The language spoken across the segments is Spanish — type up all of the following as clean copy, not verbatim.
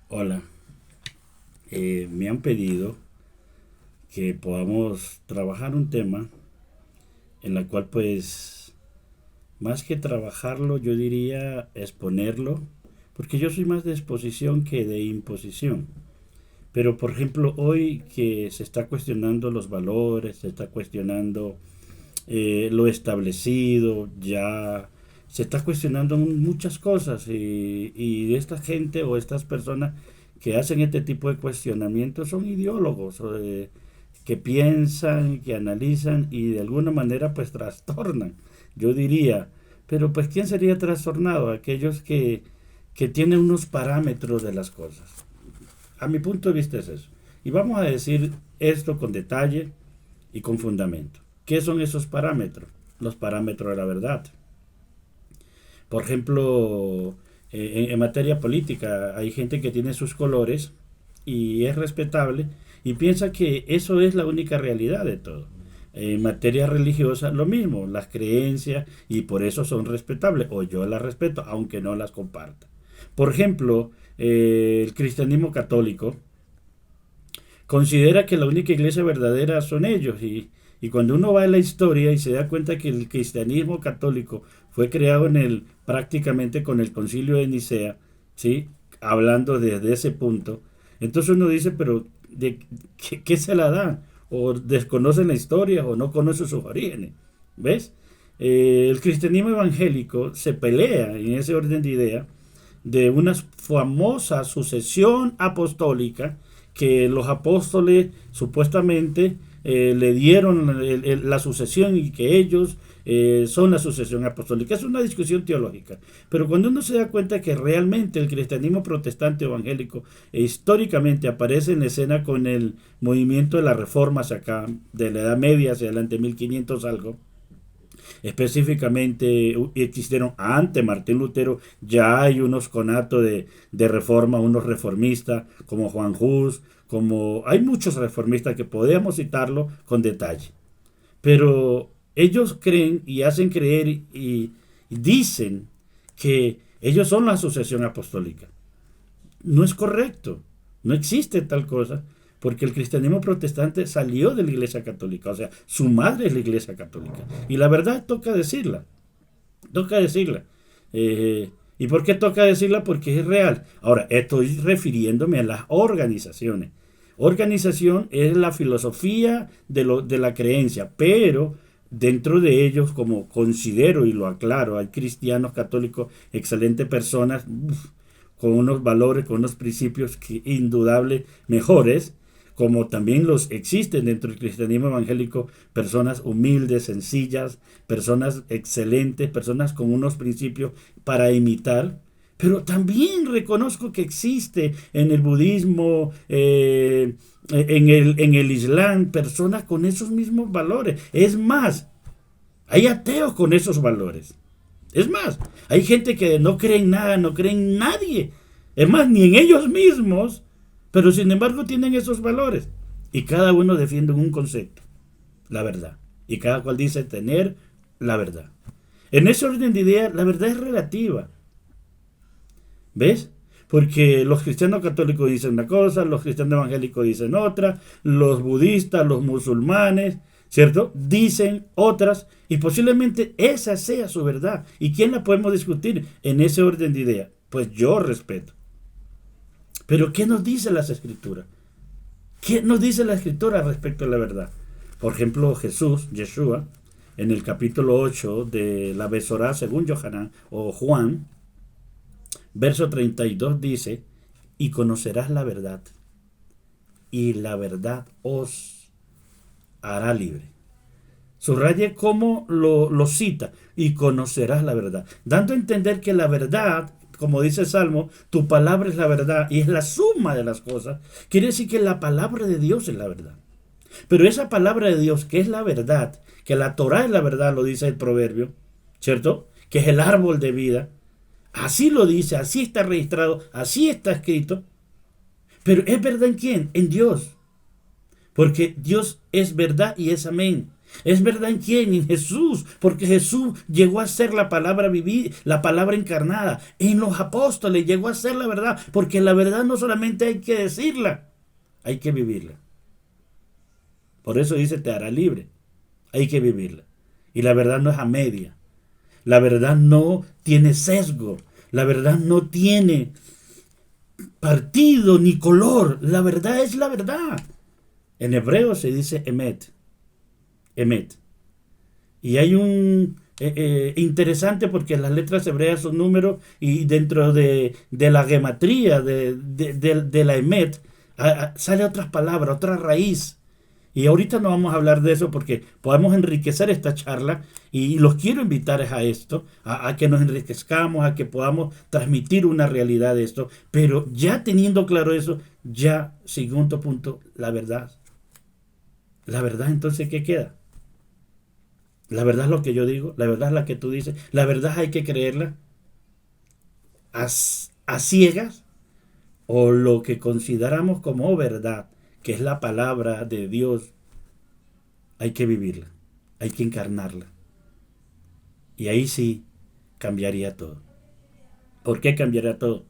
Hola, me han pedido que podamos trabajar un tema en la cual pues más que trabajarlo yo diría exponerlo, porque yo soy más de exposición que de imposición. Pero por ejemplo hoy que se está cuestionando los valores, se está cuestionando lo establecido, ya se está cuestionando muchas cosas y esta gente o estas personas que hacen este tipo de cuestionamientos son ideólogos que piensan, que analizan y de alguna manera pues trastornan, yo diría. Pero pues ¿quién sería trastornado? Aquellos que tienen unos parámetros de las cosas. A mi punto de vista es eso. Y vamos a decir esto con detalle y con fundamento. ¿Qué son esos parámetros? Los parámetros de la verdad. Por ejemplo, en materia política hay gente que tiene sus colores y es respetable y piensa que eso es la única realidad de todo. En materia religiosa, lo mismo, las creencias y por eso son respetables, o yo las respeto, aunque no las comparta. Por ejemplo, el cristianismo católico considera que la única iglesia verdadera son ellos y cuando uno va a la historia y se da cuenta que el cristianismo católico fue creado prácticamente con el concilio de Nicea, ¿sí? Hablando desde ese punto, entonces uno dice, pero ¿qué se la dan? O desconocen la historia o no conocen sus orígenes, ¿ves? El cristianismo evangélico se pelea en ese orden de idea de una famosa sucesión apostólica que los apóstoles supuestamente le dieron la sucesión y que ellos son la sucesión apostólica. Es una discusión teológica. Pero cuando uno se da cuenta que realmente el cristianismo protestante evangélico históricamente aparece en escena con el movimiento de las reformas acá, de la Edad Media hacia adelante, 1500 algo, específicamente existieron ante Martín Lutero, ya hay unos conatos de reforma, unos reformistas como Juan Hus, como hay muchos reformistas que podemos citarlo con detalle, pero ellos creen y hacen creer y dicen que ellos son la sucesión apostólica. No es correcto, no existe tal cosa, porque el cristianismo protestante salió de la iglesia católica, o sea, su madre es la iglesia católica. Y la verdad toca decirla, toca decirla. ¿Y por qué toca decirla? Porque es real. Ahora, estoy refiriéndome a las organizaciones. Organización es la filosofía de la creencia, pero dentro de ellos, como considero y lo aclaro, hay cristianos católicos, excelentes personas, con unos valores, con unos principios que indudables mejores, como también los existen dentro del cristianismo evangélico, personas humildes, sencillas, personas excelentes, personas con unos principios para imitar. Pero también reconozco que existe en el budismo, en el islam, personas con esos mismos valores. Es más, hay ateos con esos valores. Es más, hay gente que no cree en nada, no cree en nadie. Es más, ni en ellos mismos. Pero sin embargo tienen esos valores. Y cada uno defiende un concepto, la verdad. Y cada cual dice tener la verdad. En ese orden de ideas, la verdad es relativa. ¿Ves? Porque los cristianos católicos dicen una cosa, los cristianos evangélicos dicen otra, los budistas, los musulmanes, ¿cierto? Dicen otras y posiblemente esa sea su verdad. ¿Y quién la podemos discutir en ese orden de idea? Pues yo respeto. Pero ¿qué nos dice las escrituras? ¿Qué nos dice la escritura respecto a la verdad? Por ejemplo, Jesús, Yeshua, en el capítulo 8 de la Besorá según Yohanan o Juan, verso 32 dice, y conocerás la verdad, y la verdad os hará libre. Subraye cómo lo cita, y conocerás la verdad, dando a entender que la verdad, como dice el Salmo, tu palabra es la verdad y es la suma de las cosas. Quiere decir que la palabra de Dios es la verdad. Pero esa palabra de Dios, que es la verdad, que la Torah es la verdad, lo dice el proverbio, ¿cierto? Que es el árbol de vida. Así lo dice, así está registrado, así está escrito. Pero ¿es verdad en quién? En Dios. Porque Dios es verdad y es amén. ¿Es verdad en quién? En Jesús, porque Jesús llegó a ser la palabra vivida, la palabra encarnada. En los apóstoles llegó a ser la verdad, porque la verdad no solamente hay que decirla, hay que vivirla. Por eso dice, te hará libre. Hay que vivirla. Y la verdad no es a media. La verdad no tiene sesgo. La verdad no tiene partido ni color. La verdad es la verdad. En hebreo se dice emet. Emet. Y hay un interesante porque las letras hebreas son números y dentro de la gematría de la emet sale otras palabras, otra raíz. Y ahorita no vamos a hablar de eso porque podemos enriquecer esta charla y los quiero invitar a esto, a que nos enriquezcamos, a que podamos transmitir una realidad de esto. Pero ya teniendo claro eso, ya segundo punto, la verdad. La verdad, entonces, ¿qué queda? La verdad es lo que yo digo, la verdad es la que tú dices, la verdad hay que creerla a ciegas o lo que consideramos como verdad, que es la palabra de Dios, hay que vivirla, hay que encarnarla. Y ahí sí cambiaría todo. ¿Por qué cambiaría todo?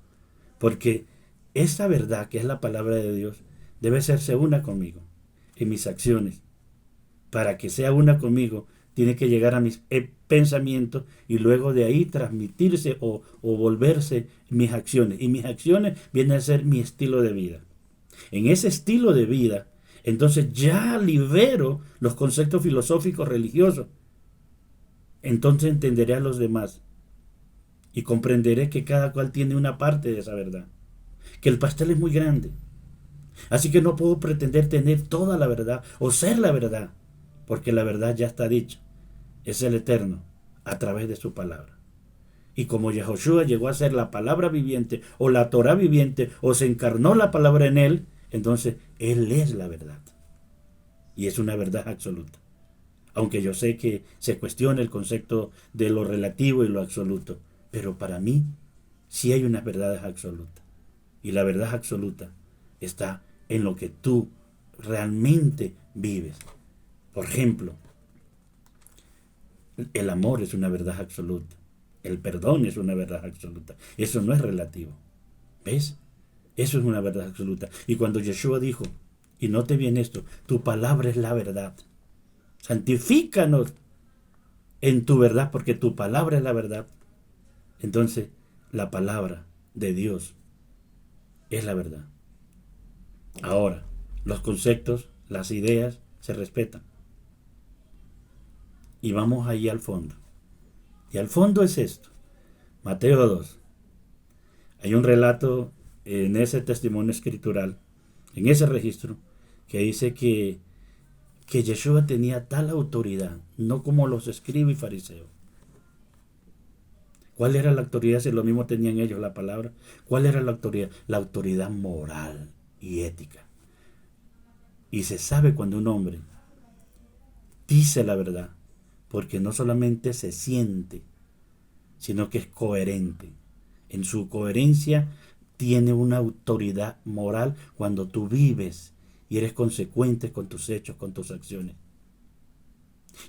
Porque esa verdad que es la palabra de Dios debe hacerse una conmigo en mis acciones. Para que sea una conmigo, tiene que llegar a mis pensamientos y luego de ahí transmitirse o volverse mis acciones. Y mis acciones vienen a ser mi estilo de vida. En ese estilo de vida, entonces ya libero los conceptos filosóficos religiosos. Entonces entenderé a los demás y comprenderé que cada cual tiene una parte de esa verdad. Que el pastel es muy grande. Así que no puedo pretender tener toda la verdad o ser la verdad, porque la verdad ya está dicha. Es el Eterno a través de su palabra. Y como Yahoshua llegó a ser la palabra viviente o la Torah viviente o se encarnó la palabra en él, entonces él es la verdad. Y es una verdad absoluta. Aunque yo sé que se cuestiona el concepto de lo relativo y lo absoluto, pero para mí sí hay unas verdades absolutas. Y la verdad absoluta está en lo que tú realmente vives. Por ejemplo, el amor es una verdad absoluta. El perdón es una verdad absoluta. Eso no es relativo. ¿Ves? Eso es una verdad absoluta. Y cuando Yeshua dijo, y note bien esto, tu palabra es la verdad. Santifícanos en tu verdad, porque tu palabra es la verdad. Entonces, la palabra de Dios es la verdad. Ahora, los conceptos, las ideas se respetan. Y vamos ahí al fondo. Y al fondo es esto. Mateo 2. Hay un relato en ese testimonio escritural, en ese registro, que dice que Yeshua tenía tal autoridad, no como los escribas y fariseos. ¿Cuál era la autoridad si lo mismo tenían ellos la palabra? ¿Cuál era la autoridad? La autoridad moral y ética. Y se sabe cuando un hombre dice la verdad, porque no solamente se siente, sino que es coherente. En su coherencia tiene una autoridad moral cuando tú vives y eres consecuente con tus hechos, con tus acciones.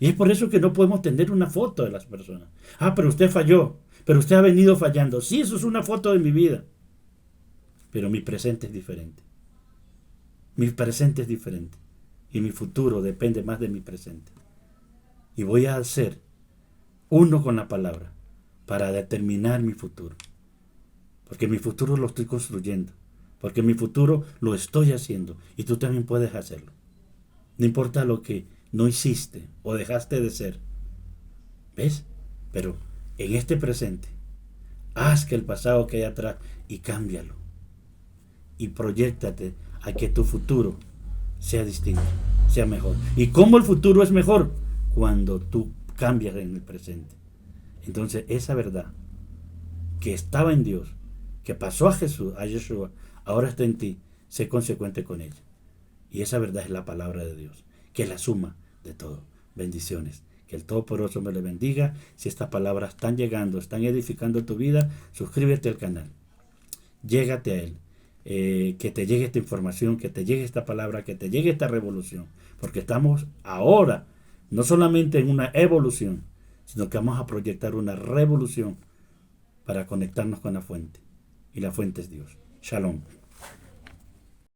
Y es por eso que no podemos tener una foto de las personas. Ah, pero usted falló, pero usted ha venido fallando. Sí, eso es una foto de mi vida. Pero mi presente es diferente. Mi presente es diferente. Y mi futuro depende más de mi presente. Y voy a ser uno con la palabra para determinar mi futuro. Porque mi futuro lo estoy construyendo. Porque mi futuro lo estoy haciendo. Y tú también puedes hacerlo. No importa lo que no hiciste o dejaste de ser. ¿Ves? Pero en este presente, haz que el pasado quede atrás y cámbialo. Y proyéctate a que tu futuro sea distinto, sea mejor. ¿Y cómo el futuro es mejor? Cuando tú cambias en el presente. Entonces esa verdad que estaba en Dios, que pasó a Jesús, a Yeshua, ahora está en ti, sé consecuente con ella. Y esa verdad es la palabra de Dios, que es la suma de todo. Bendiciones. Que el Todopoderoso me le bendiga. Si estas palabras están llegando, están edificando tu vida, suscríbete al canal. Llégate a él. Que te llegue esta información, que te llegue esta palabra, que te llegue esta revolución. Porque estamos ahora No solamente en una evolución, sino que vamos a proyectar una revolución para conectarnos con la fuente. Y la fuente es Dios. Shalom.